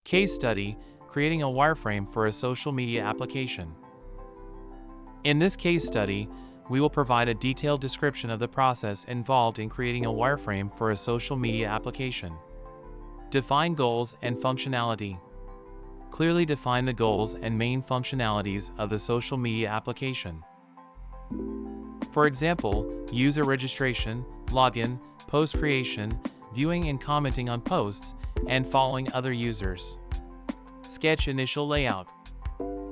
Case study, creating a wireframe for a social media application. In this case study, we will provide a detailed description of the process involved in creating a wireframe for a social media application. Define goals and functionality. Clearly define the goals and main functionalities of the social media application. For example, user registration, login, post creation, viewing and commenting on posts, and following other users. Sketch initial layout.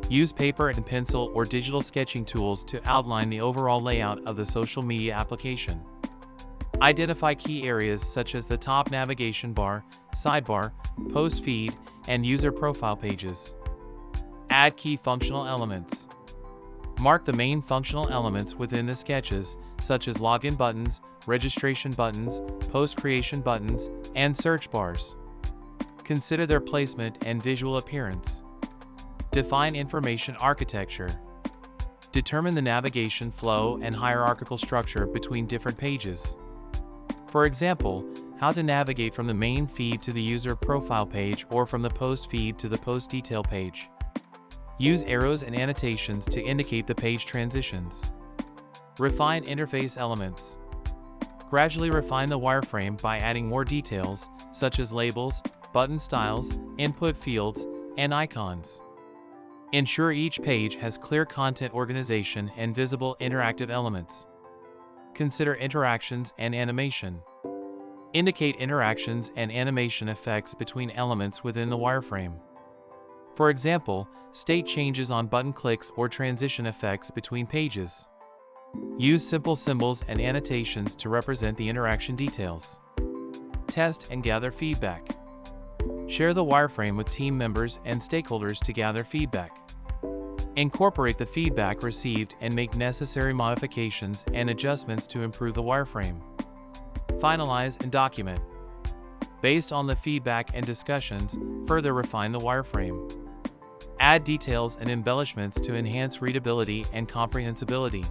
Use paper and pencil or digital sketching tools to outline the overall layout of the social media application. Identify key areas such as the top navigation bar, sidebar, post feed, and user profile pages. Add key functional elements. Mark the main functional elements within the sketches, such as login buttons, registration buttons, post creation buttons, and search bars. Consider their placement and visual appearance. Define information architecture. Determine the navigation flow and hierarchical structure between different pages. For example, how to navigate from the main feed to the user profile page or from the post feed to the post detail page. Use arrows and annotations to indicate the page transitions. Refine interface elements. Gradually refine the wireframe by adding more details, such as labels, button styles, input fields, and icons. Ensure each page has clear content organization and visible interactive elements. Consider interactions and animation. Indicate interactions and animation effects between elements within the wireframe. For example, state changes on button clicks or transition effects between pages. Use simple symbols and annotations to represent the interaction details. Test and gather feedback. Share the wireframe with team members and stakeholders to gather feedback. Incorporate the feedback received and make necessary modifications and adjustments to improve the wireframe. Finalize and document. Based on the feedback and discussions, further refine the wireframe. Add details and embellishments to enhance readability and comprehensibility.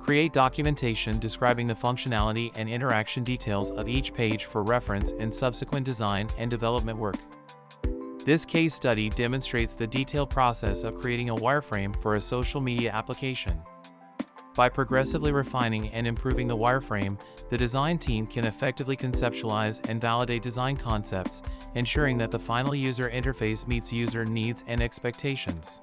Create documentation describing the functionality and interaction details of each page for reference in subsequent design and development work. This case study demonstrates the detailed process of creating a wireframe for a social media application. By progressively refining and improving the wireframe, the design team can effectively conceptualize and validate design concepts, ensuring that the final user interface meets user needs and expectations.